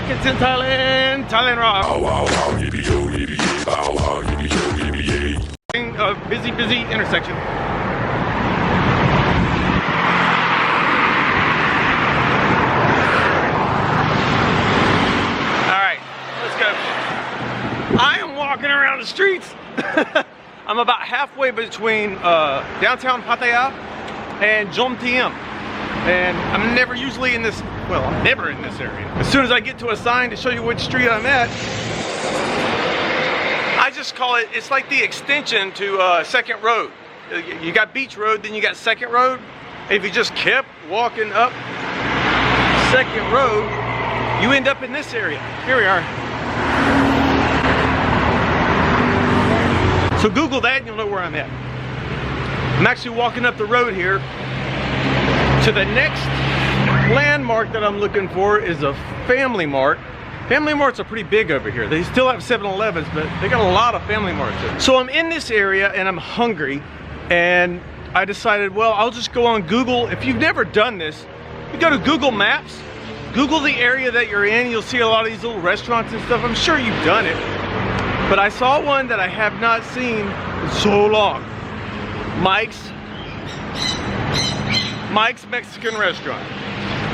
seconds in Thailand. Thailand Rob. Busy intersection. Alright, let's go. I am walking around the streets. I'm about halfway between downtown Pattaya and Jomtiem. And I'm never usually in this, well, I'm never in this area. As soon as I get to a sign to show you which street I'm at, I just call it, it's like the extension to Second Road. You got Beach Road, then you got Second Road. If you just kept walking up Second Road, you end up in this area. Here we are. So Google that and you'll know where I'm at. I'm actually walking up the road here to the next landmark that I'm looking for is a Family Mart. Family Marts are pretty big over here. They still have 7-Elevens, but they got a lot of Family Marts here. So I'm in this area and I'm hungry, and I decided, well, I'll just go on Google. If you've never done this, you go to Google Maps, Google the area that you're in, you'll see a lot of these little restaurants and stuff. I'm sure you've done it, but I saw one that I have not seen in so long. Mike's Mexican restaurant.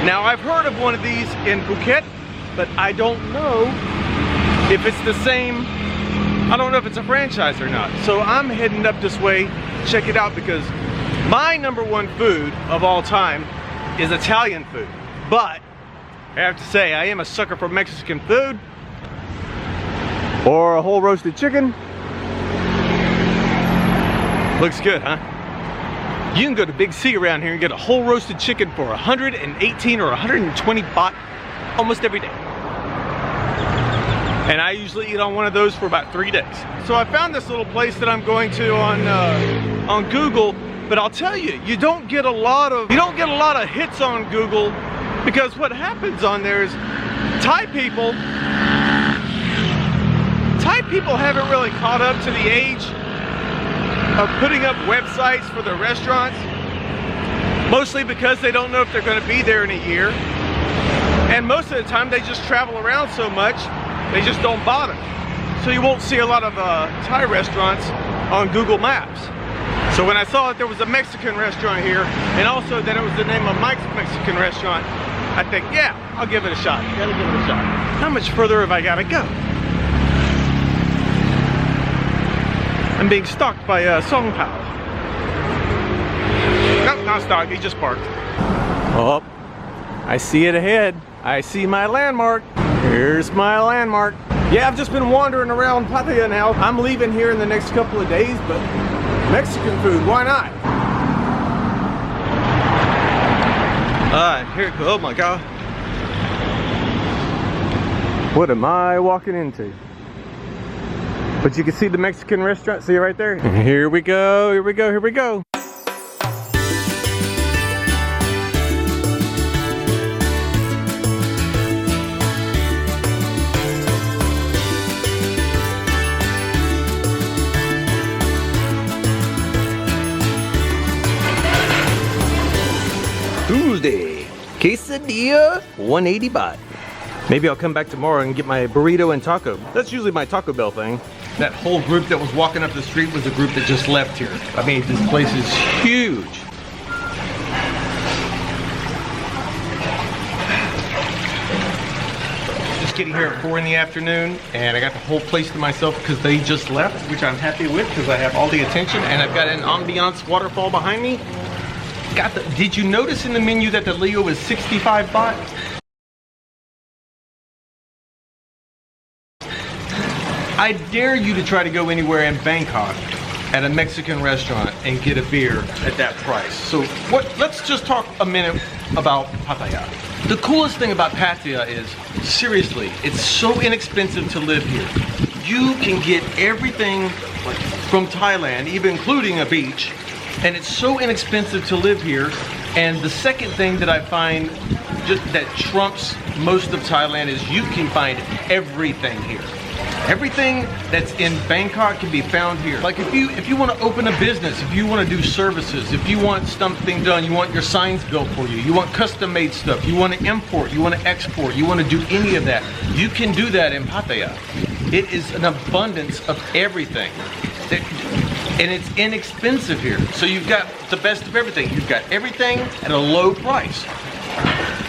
Now I've heard of one of these in Phuket, but I don't know if it's the same. I don't know if it's a franchise or not. So I'm heading up this way, check it out, because my #1 food of all time is Italian food. But I have to say, I am a sucker for Mexican food or a whole roasted chicken. Looks good, huh? You can go to Big C around here and get a whole roasted chicken for 118 or 120 baht almost every day. And I usually eat on one of those for about 3 days. So I found this little place that I'm going to on Google, but I'll tell you, you don't get a lot of hits on Google, because what happens on there is Thai people haven't really caught up to the age of putting up websites for their restaurants, mostly because they don't know if they're going to be there in a year, and most of the time they just travel around so much they just don't bother. So you won't see a lot of Thai restaurants on Google Maps. So when I saw that there was a Mexican restaurant here, and also that it was the name of Mike's Mexican restaurant, I think, yeah, I'll give it a shot. Gotta give it a shot. How much further have I got to go? I'm being stalked by Song Pao. Nope, not stalked, he just parked. Oh, I see it ahead. I see my landmark. Here's my landmark. Yeah, I've just been wandering around Pattaya now. I'm leaving here in the next couple of days, but Mexican food, why not? Here, oh my God. What am I walking into? But you can see the Mexican restaurant, see it right there? Here we go, here we go, here we go. Tuesday, quesadilla, 180 baht. Maybe I'll come back tomorrow and get my burrito and taco. That's usually my Taco Bell thing. That whole group that was walking up the street was a group that just left here. I mean, this place is huge. Just getting here at 4 in the afternoon, and I got the whole place to myself because they just left, which I'm happy with because I have all the attention, and I've got an ambiance waterfall behind me. Did you notice in the menu that the Leo is 65 baht? I dare you to try to go anywhere in Bangkok at a Mexican restaurant and get a beer at that price. So let's just talk a minute about Pattaya. The coolest thing about Pattaya is, seriously, it's so inexpensive to live here. You can get everything from Thailand, even including a beach, and it's so inexpensive to live here. And the second thing that I find that trumps most of Thailand is you can find everything here. Everything that's in Bangkok can be found here. Like if you want to open a business, if you want to do services, if you want something done, you want your signs built for you, you want custom made stuff, you want to import, you want to export, you want to do any of that, you can do that in Pattaya. It is an abundance of everything. And it's inexpensive here. So you've got the best of everything. You've got everything at a low price.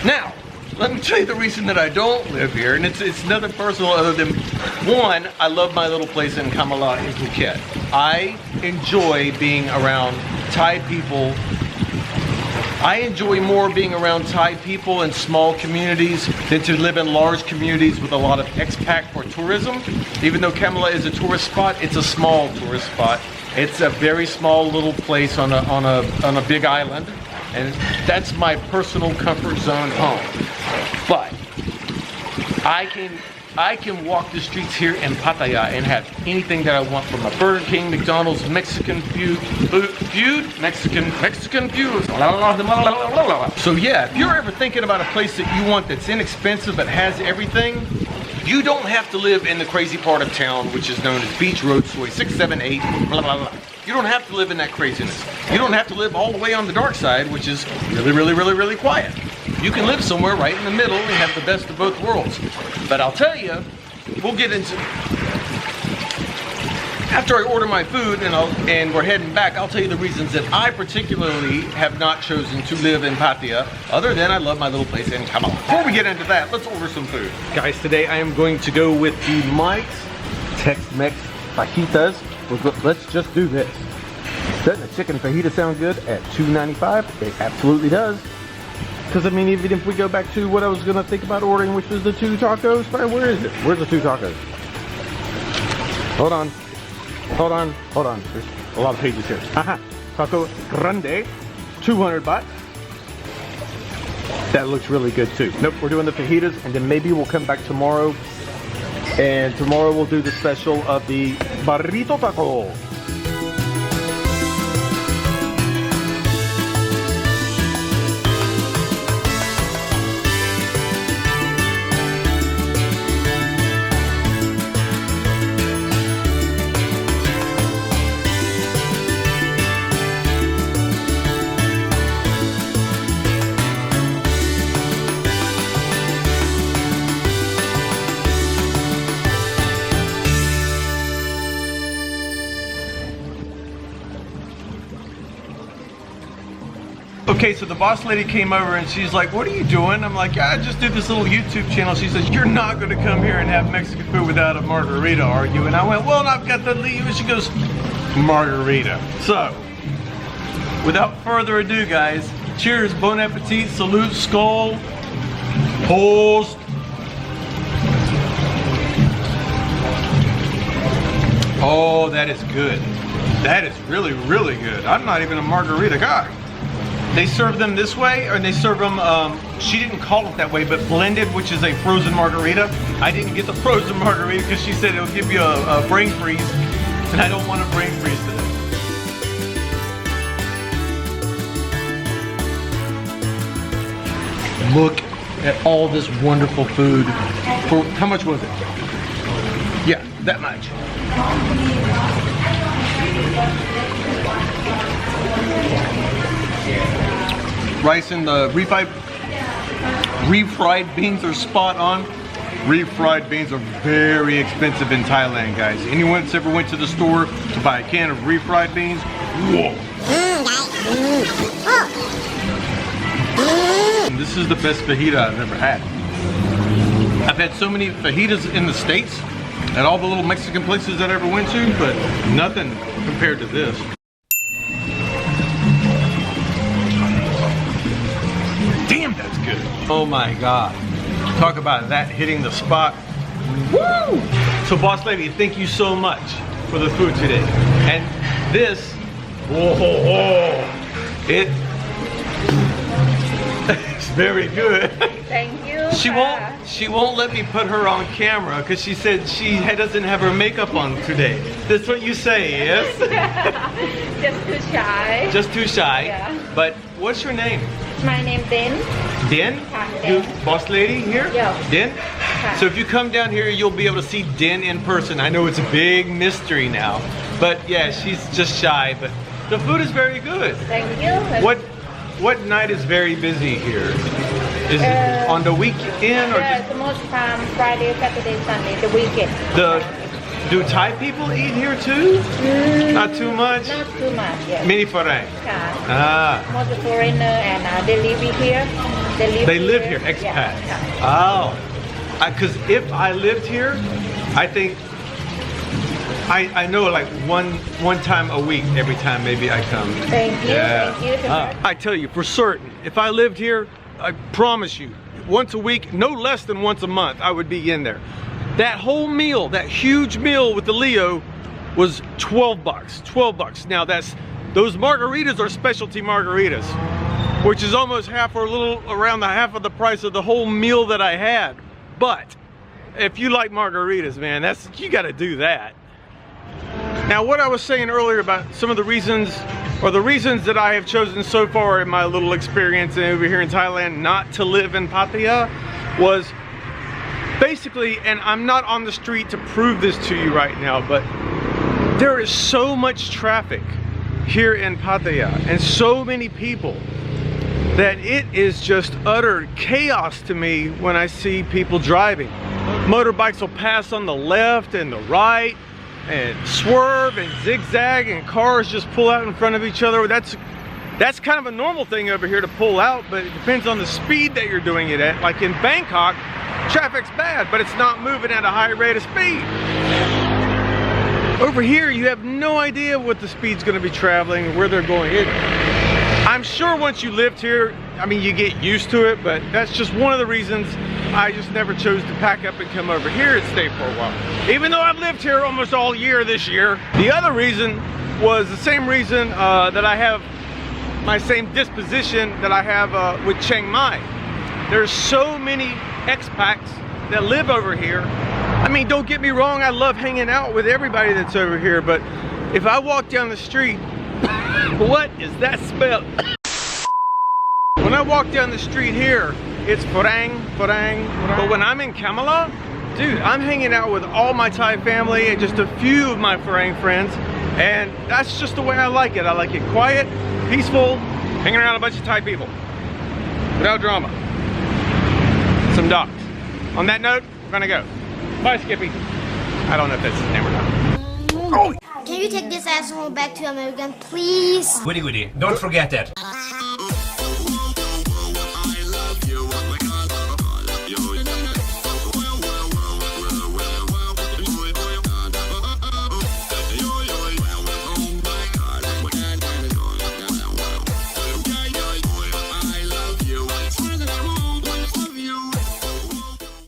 Now, let me tell you the reason that I don't live here, and it's nothing personal other than, one, I love my little place in Kamala in Phuket. I enjoy being around Thai people. I enjoy more being around Thai people in small communities than to live in large communities with a lot of expat for tourism. Even though Kamala is a tourist spot, it's a small tourist spot. It's a very small little place on a big island, and that's my personal comfort zone home. But I can walk the streets here in Pattaya and have anything that I want, from a Burger King, McDonald's, Mexican food. So yeah, if you're ever thinking about a place that you want that's inexpensive but has everything, you don't have to live in the crazy part of town, which is known as Beach Road, Soy 678, blah, blah, blah. You don't have to live in that craziness. You don't have to live all the way on the dark side, which is really quiet. You can live somewhere right in the middle and have the best of both worlds. But I'll tell you, we'll get into, after I order my food and we're heading back, I'll tell you the reasons that I particularly have not chosen to live in Pattaya, other than I love my little place in Kamala. Before we get into that, let's order some food. Guys, today I am going to go with the Mike's Tex-Mex fajitas. Let's just do this. Doesn't a chicken fajita sound good at $2.95? It absolutely does. Because I mean, even if we go back to what I was gonna think about ordering, which was the 2 tacos, where is it? Where's the 2 tacos? Hold on. There's a lot of pages here. Aha, taco grande, 200 baht. That looks really good too. Nope, we're doing the fajitas, and then maybe we'll come back tomorrow. And tomorrow we'll do the special of the burrito taco. Okay, so the boss lady came over and she's like, what are you doing? I'm like, yeah, I just did this little YouTube channel. She says, you're not gonna come here and have Mexican food without a margarita, are you? And I went, well, I've got the leave. And she goes, margarita. So, without further ado, guys, cheers, bon appetit, salute, skull, Prost. Oh, that is good. That is really good. I'm not even a margarita guy. They serve them this way, or they serve them, she didn't call it that way, but blended, which is a frozen margarita. I didn't get the frozen margarita because she said it'll give you a brain freeze, and I don't want a brain freeze today. Look at all this wonderful food. For how much was it? Yeah, that much. Rice and the refried beans are spot on. Refried beans are very expensive in Thailand, guys. Anyone that's ever went to the store to buy a can of refried beans, whoa. This is the best fajita I've ever had. I've had so many fajitas in the States at all the little Mexican places that I ever went to, but nothing compared to this. Damn, that's good. Oh my God. Talk about that hitting the spot. Woo! So boss lady, thank you so much for the food today. And this, it's very good. Thank you. She won't let me put her on camera because she said she doesn't have her makeup on today. That's what you say, yes? Just too shy. Just too shy. Yeah. But what's your name? My name Din. Din? Din. You boss lady here? Yeah. Din? So if you come down here, you'll be able to see Den in person. I know it's a big mystery now, but yeah, she's just shy, but the food is very good. Thank you. What night is very busy here? Is it on the weekend or The most time Friday, Saturday, Sunday, the weekend. do Thai people eat here too? Not too much? Not too much, yes. Mini Farang. Ah. Most foreigner and they live here. They live here, expats. Oh. Because if I lived here, I think I know like one time a week, every time maybe I come. Thank you. Yeah. Thank you. I tell you for certain, if I lived here, I promise you, once a week, no less than once a month, I would be in there. That whole meal, that huge meal with the Leo was 12 bucks, 12 bucks. Now those margaritas are specialty margaritas, which is almost half or a little around the half of the price of the whole meal that I had. But if you like margaritas, man, you gotta do that. Now what I was saying earlier about some of the reasons, or the reasons that I have chosen so far in my little experience over here in Thailand not to live in Pattaya was basically, and I'm not on the street to prove this to you right now, but there is so much traffic here in Pattaya and so many people that it is just utter chaos to me when I see people driving. Motorbikes will pass on the left and the right and swerve and zigzag, and cars just pull out in front of each other. That's kind of a normal thing over here to pull out, but it depends on the speed that you're doing it at. Like in Bangkok, traffic's bad, but it's not moving at a high rate of speed. Over here, you have no idea what the speed's gonna be traveling and where they're going. I'm sure once you lived here, I mean, you get used to it, but that's just one of the reasons I just never chose to pack up and come over here and stay for a while. Even though I've lived here almost all year this year. The other reason was the same reason that I have my same disposition that I have with Chiang Mai. There's so many expats that live over here. I mean, don't get me wrong, I love hanging out with everybody that's over here, but if I walk down the street, what is that smell? When I walk down the street here, it's farang, farang, farang. But when I'm in Kamala, dude, I'm hanging out with all my Thai family and just a few of my farang friends, and that's just the way I like it. I like it quiet, peaceful, hanging around a bunch of Thai people, without drama. Some dogs. On that note, we're gonna go. Bye, Skippy. I don't know if that's his name or not. Oh. Can you take this asshole back to America, please? Woody, don't forget that.